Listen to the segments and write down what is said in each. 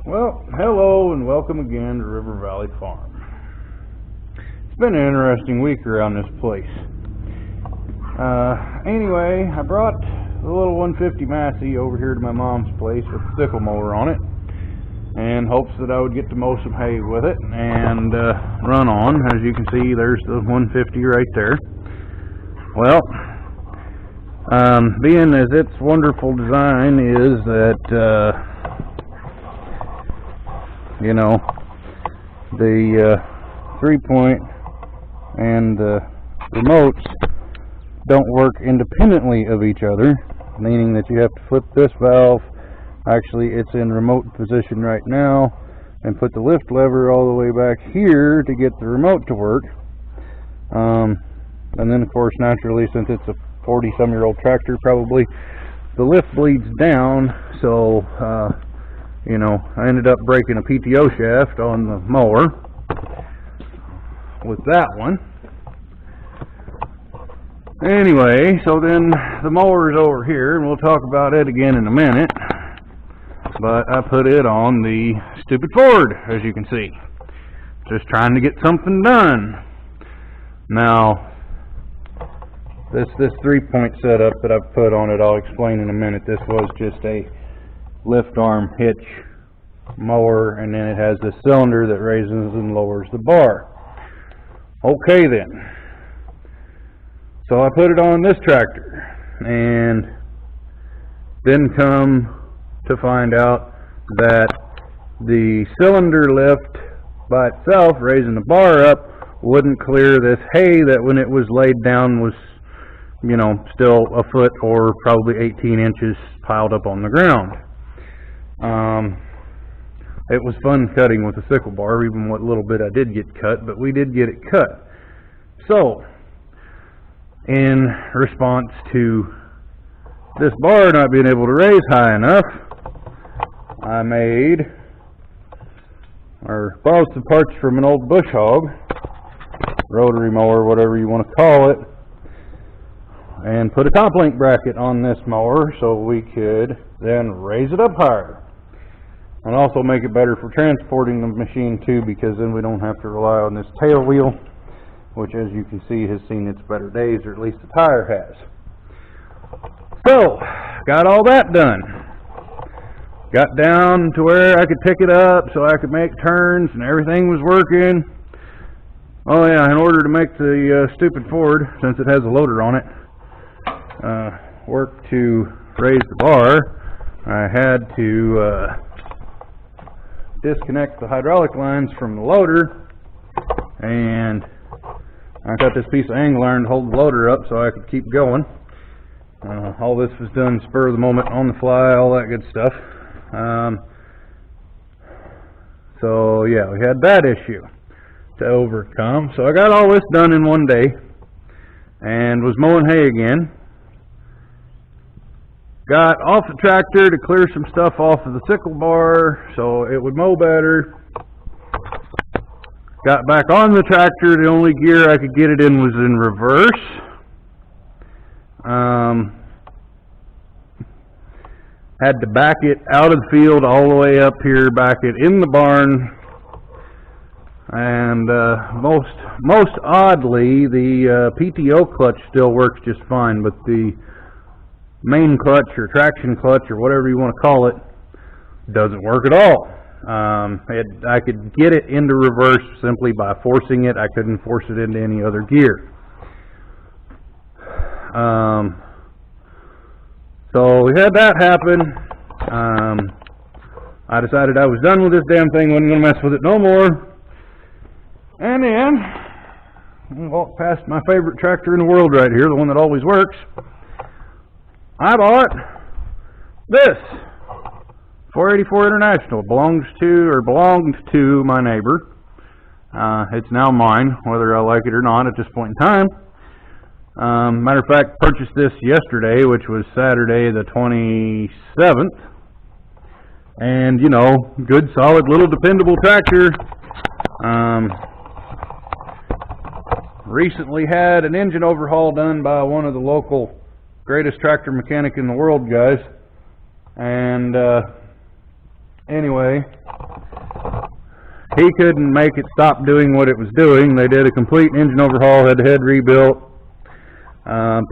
Well, hello and welcome again to River Valley Farm. It's been an interesting week around this place. Anyway, I brought the little 150 Massey over here to my mom's place with a sickle mower on it, in hopes that I would get to mow some hay with it and run on. As you can see, there's the 150 right there. Well, being as its wonderful design is that the 3-point and the remotes don't work independently of each other, meaning that you have to flip this valve. Actually, it's in remote position right now, and put the lift lever all the way back here to get the remote to work. And then, of course, naturally, since it's a 40-some-year-old tractor, probably the lift bleeds down, so I ended up breaking a PTO shaft on the mower with that one. Anyway, so then the mower is over here, and we'll talk about it again in a minute. But I put it on the stupid Ford, as you can see. Just trying to get something done. Now, this 3-point setup that I've put on it, I'll explain in a minute. This was just a lift arm hitch mower, and then it has this cylinder that raises and lowers the bar. Okay then, so I put it on this tractor, and then come to find out that the cylinder lift by itself, raising the bar up, wouldn't clear this hay that when it was laid down was still a foot or probably 18 inches piled up on the ground. It was fun cutting with a sickle bar, even what little bit I did get cut, but we did get it cut. So, in response to this bar not being able to raise high enough, I borrowed some parts from an old bush hog, rotary mower, whatever you want to call it, and put a top link bracket on this mower so we could then raise it up higher. And also make it better for transporting the machine too, because then we don't have to rely on this tail wheel, which, as you can see, has seen its better days, or at least the tire has. So, got all that done. Got down to where I could pick it up so I could make turns, and everything was working. Oh yeah, in order to make the stupid Ford, since it has a loader on it, work to raise the bar, I had to disconnect the hydraulic lines from the loader, and I got this piece of angle iron to hold the loader up so I could keep going. All this was done spur of the moment, on the fly, all that good stuff. So yeah, we had that issue to overcome. So I got all this done in one day and was mowing hay again. Got off the tractor to clear some stuff off of the sickle bar so it would mow better. Got back on the tractor. The only gear I could get it in was in reverse. Had to back it out of the field all the way up here, back it in the barn. And most oddly, the PTO clutch still works just fine, but the main clutch or traction clutch or whatever you want to call it doesn't work at all. I could get it into reverse simply by forcing it. I couldn't force it into any other gear. So we had that happen. I decided I was done with this damn thing, wasn't going to mess with it no more. And then I walked past my favorite tractor in the world right here, the one that always works. I bought this 484 International. Belonged to my neighbor. It's now mine, whether I like it or not at this point in time. Matter of fact, purchased this yesterday, which was Saturday the 27th. And, good, solid, little dependable tractor. Recently had an engine overhaul done by one of the local greatest tractor mechanic in the world guys, and anyway, he couldn't make it stop doing what it was doing. They did a complete engine overhaul, had the head rebuilt, had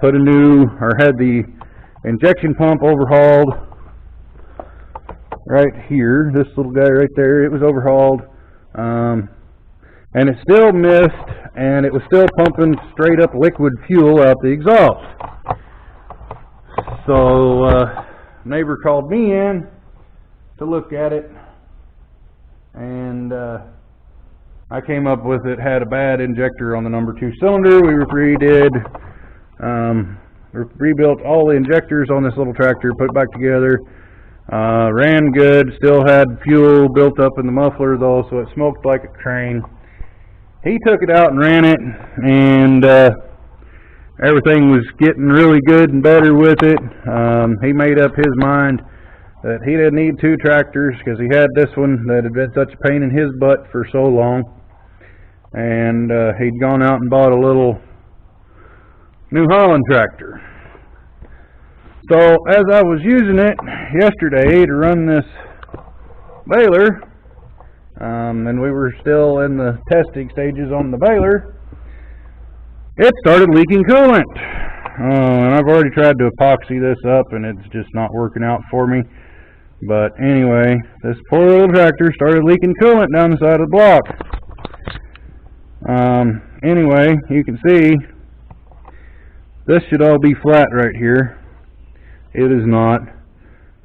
the injection pump overhauled right here, this little guy right there. It was overhauled, and it still missed, and it was still pumping straight up liquid fuel out the exhaust. So neighbor called me in to look at it, and I came up with it had a bad injector on the number 2 cylinder. We rebuilt all the injectors on this little tractor, put it back together. Ran good, still had fuel built up in the muffler though, so it smoked like a train. He took it out and ran it, and everything was getting really good and better with it. He made up his mind that he didn't need 2 tractors because he had this one that had been such a pain in his butt for so long, and he'd gone out and bought a little New Holland tractor. So as I was using it yesterday to run this baler, and we were still in the testing stages on the baler, it started leaking coolant. And I've already tried to epoxy this up, and it's just not working out for me. But anyway, this poor little tractor started leaking coolant down the side of the block. Anyway, you can see this should all be flat right here. It is not.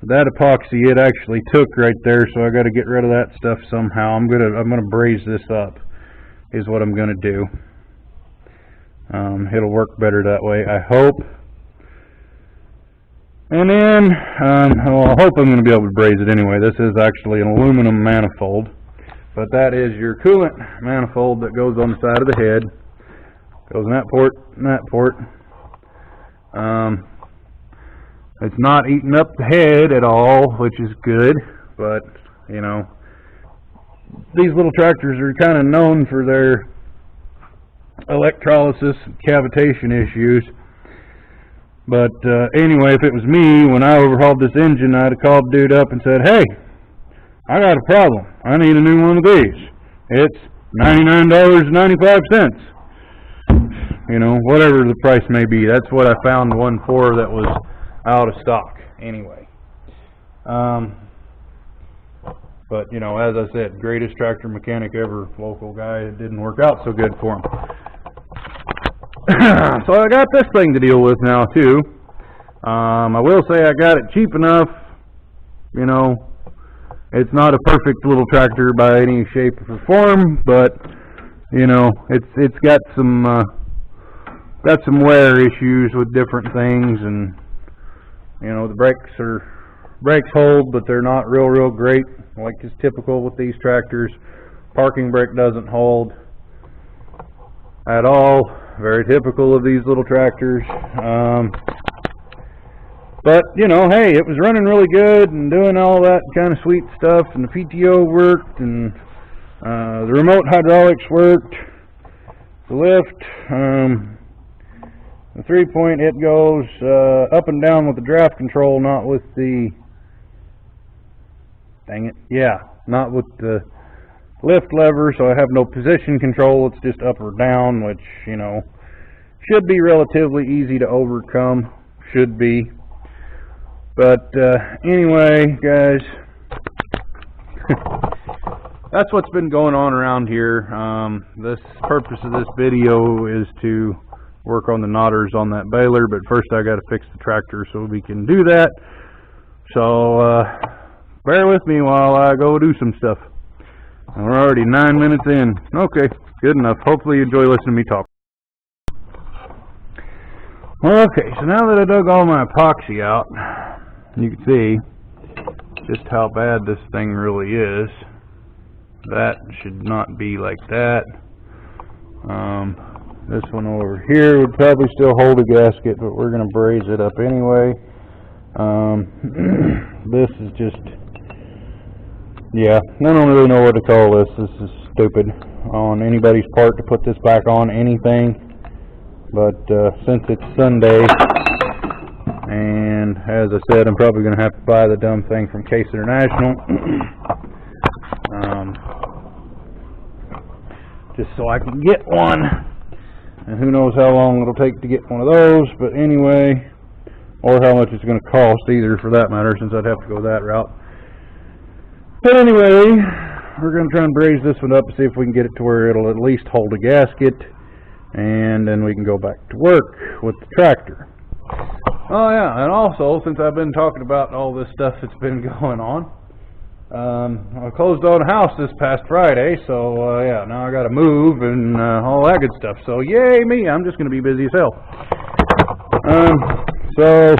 That epoxy, it actually took right there, so I got to get rid of that stuff somehow. I'm gonna braze this up, is what I'm gonna do. It'll work better that way, I hope. And then, I hope I'm gonna be able to braze it anyway. This is actually an aluminum manifold, but that is your coolant manifold that goes on the side of the head. Goes in that port and that port. It's not eating up the head at all, which is good, but, you know, these little tractors are kind of known for their electrolysis and cavitation issues. But anyway, if it was me, when I overhauled this engine, I'd have called the dude up and said, hey, I got a problem. I need a new one of these. It's $99.95. You know, whatever the price may be. That's what I found one for that was out of stock anyway. But you know, as I said, greatest tractor mechanic ever, local guy. It didn't work out so good for him. So I got this thing to deal with now too. I will say I got it cheap enough. You know, it's not a perfect little tractor by any shape or form, but you know, it's got some wear issues with different things, and you know, the brakes hold, but they're not real great, like is typical with these tractors. Parking brake doesn't hold at all, very typical of these little tractors. But you know, hey, it was running really good and doing all that kind of sweet stuff, and the PTO worked, and the remote hydraulics worked, the lift, the 3-point, it goes up and down with the draft control, not with the, not with the lift lever, so I have no position control. It's just up or down, which, you know, should be relatively easy to overcome, should be. But anyway, guys, that's what's been going on around here. This purpose of this video is to work on the knotters on that baler, but first I got to fix the tractor so we can do that. So bear with me while I go do some stuff. We're already 9 minutes in. Okay, good enough. Hopefully you enjoy listening to me talk. Okay, so now that I dug all my epoxy out, you can see just how bad this thing really is. That should not be like that. This one over here would probably still hold a gasket, but we're going to braze it up anyway. This is just, yeah, I don't really know what to call this. This is stupid on anybody's part to put this back on anything. But since it's Sunday, and as I said, I'm probably going to have to buy the dumb thing from Case International. just so I can get one. And who knows how long it'll take to get one of those, but anyway, or how much it's going to cost either, for that matter, since I'd have to go that route. But anyway, we're going to try and braze this one up and see if we can get it to where it'll at least hold a gasket, and then we can go back to work with the tractor. Oh yeah, and also, since I've been talking about all this stuff that's been going on, I closed on a house this past Friday, so yeah, now I got to move and all that good stuff. So yay me, I'm just going to be busy as hell. So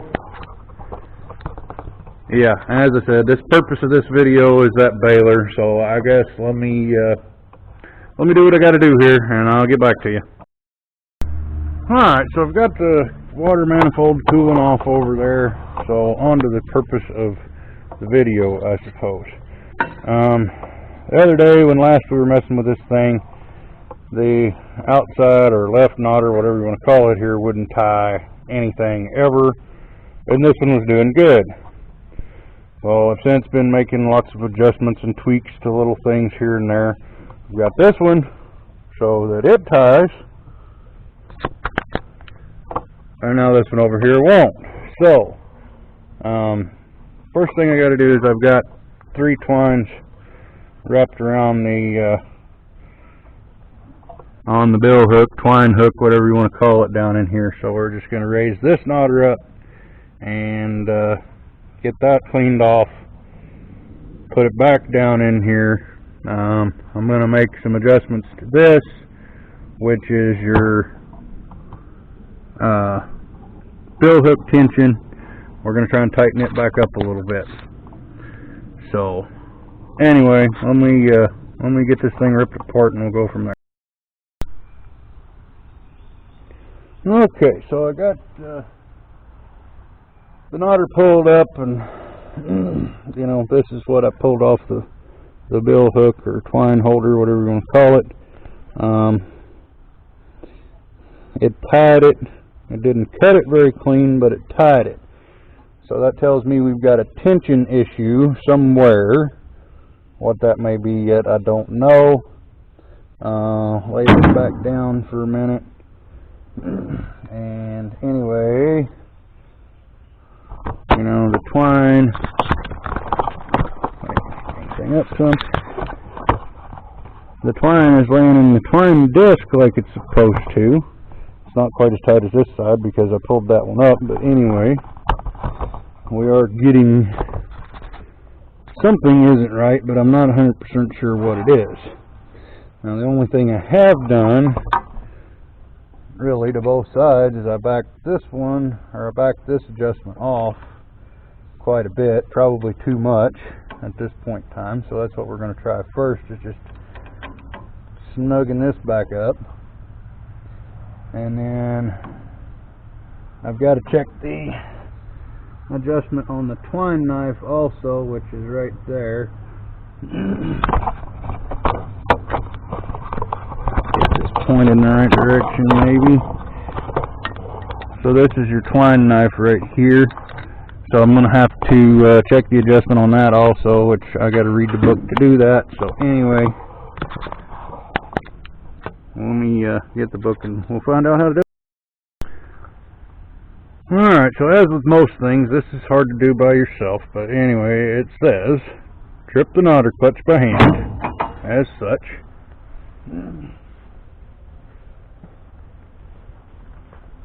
yeah, as I said, this purpose of this video is that baler. So I guess let me do what I got to do here, and I'll get back to you. All right, so I've got the water manifold cooling off over there. So on to the purpose of the video, I suppose. The other day when last we were messing with this thing, the outside or left knot or whatever you want to call it here wouldn't tie anything ever, and this one was doing good. Well, I've since been making lots of adjustments and tweaks to little things here and there. I've got this one so that it ties, and now this one over here won't. So first thing I got to do is I've got 3 twines wrapped around the on the bill hook, twine hook, whatever you want to call it, down in here. So we're just going to raise this knotter up and get that cleaned off, put it back down in here. I'm going to make some adjustments to this, which is your bill hook tension. We're going to try and tighten it back up a little bit. So anyway, let me get this thing ripped apart and we'll go from there. Okay, so I got the knotter pulled up, and you know, this is what I pulled off the bill hook or twine holder, whatever you want to call it. It tied it. It didn't cut it very clean, but it tied it. So that tells me we've got a tension issue somewhere. What that may be yet, I don't know. Lay this back down for a minute. And anyway, you know, the twine, anything up some. The twine is laying in the twine disc like it's supposed to. It's not quite as tight as this side because I pulled that one up, but anyway, we are getting something isn't right, but I'm not 100% sure what it is. Now the only thing I have done really to both sides is I backed this one, or I backed this adjustment off quite a bit, probably too much at this point in time. So that's what we're going to try first, is just snugging this back up, and then I've got to check the adjustment on the twine knife also, which is right there. Point in the right direction maybe. So this is your twine knife right here. So I'm going to have to check the adjustment on that also, which I got to read the book to do that. So anyway, let me get the book and we'll find out how to do it. Alright, so as with most things, this is hard to do by yourself, but anyway, it says trip the knotter clutch by hand as such.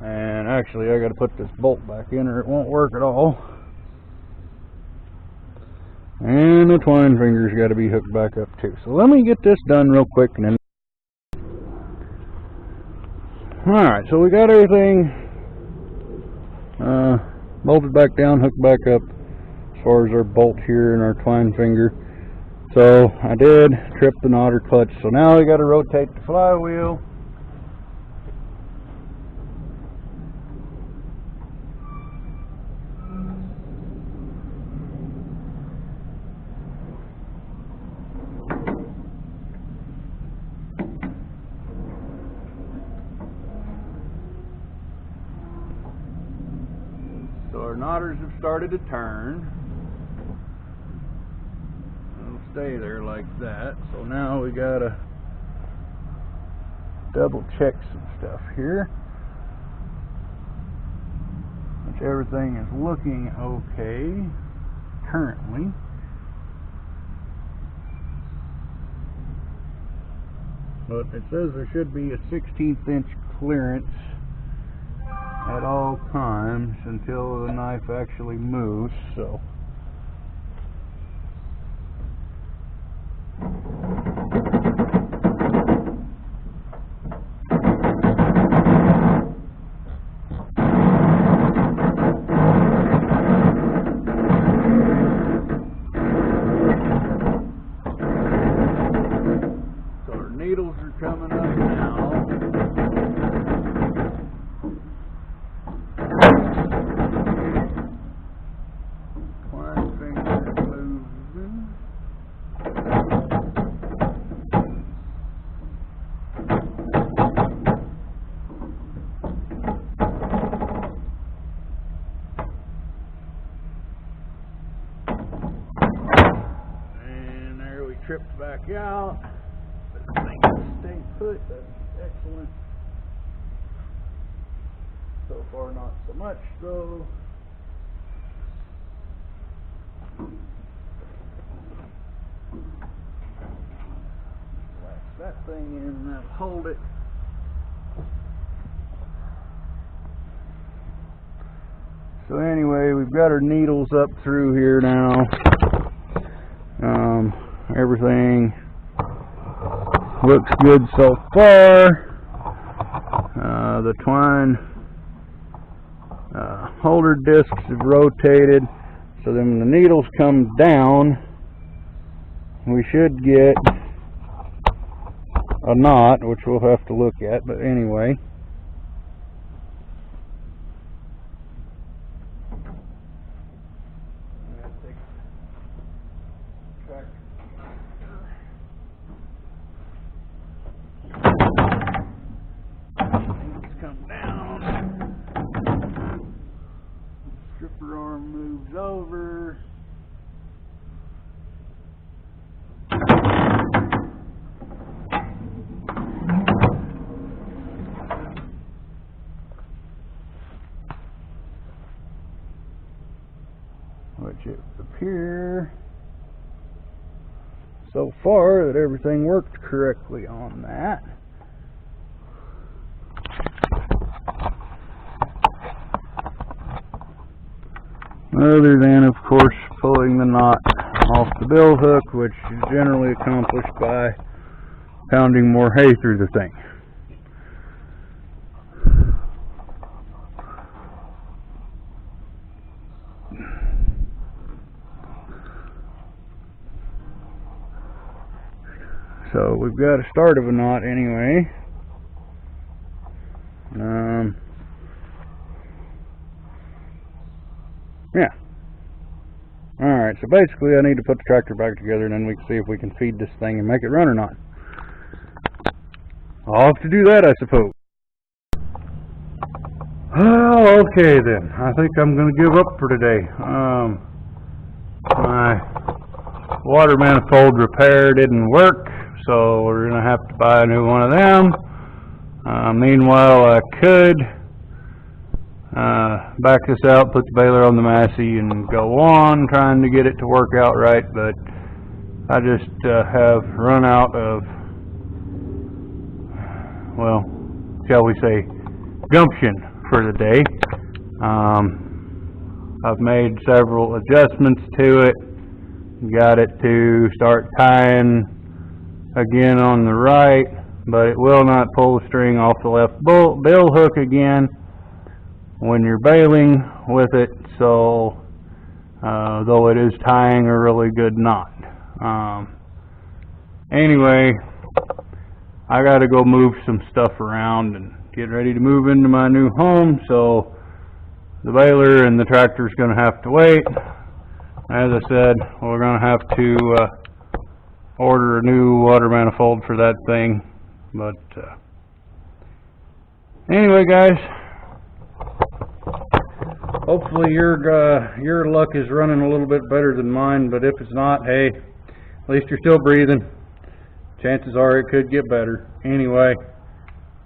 And actually I got to put this bolt back in or it won't work at all. And the twine fingers got to be hooked back up too. So let me get this done real quick and then. Alright, so we got everything bolted back down, hooked back up as far as our bolt here and our twine finger. So I did trip the knotter clutch. So now we got to rotate the flywheel. So our knotters have started to turn. It'll stay there like that. So now we gotta double check some stuff here. Which everything is looking okay currently. But it says there should be a 16th inch clearance at all times until the knife actually moves, so our needles are coming up now. Tripped back out, but I think it'll stay put. That's excellent. So far, not so much though. Relax that thing in, that'll hold it. So anyway, we've got our needles up through here now. Everything looks good so far. The twine holder discs have rotated, so then when the needles come down, we should get a knot, which we'll have to look at, but anyway. Stripper arm moves over. Which it would appear so far that everything worked correctly on that. Other than, of course, pulling the knot off the bill hook, which is generally accomplished by pounding more hay through the thing. So we've got a start of a knot anyway. Yeah. Alright, so basically I need to put the tractor back together and then we can see if we can feed this thing and make it run or not. I'll have to do that, I suppose. Oh, okay then. I think I'm going to give up for today. My water manifold repair didn't work, so we're going to have to buy a new one of them. Meanwhile, I could back this out, put the baler on the Massey, and go on trying to get it to work out right, but I just have run out of, well, shall we say, gumption for the day. I've made several adjustments to it, got it to start tying again on the right, but it will not pull the string off the left bill hook again when you're baling with it, so though it is tying a really good knot. Anyway, I gotta go move some stuff around and get ready to move into my new home, so the baler and the tractor's gonna have to wait. As I said, we're gonna have to order a new water manifold for that thing, but anyway guys, hopefully your luck is running a little bit better than mine, but if it's not, hey, at least you're still breathing. Chances are it could get better. Anyway,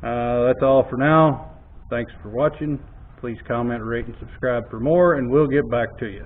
That's all for now. Thanks for watching. Please comment, rate, and subscribe for more, and we'll get back to you.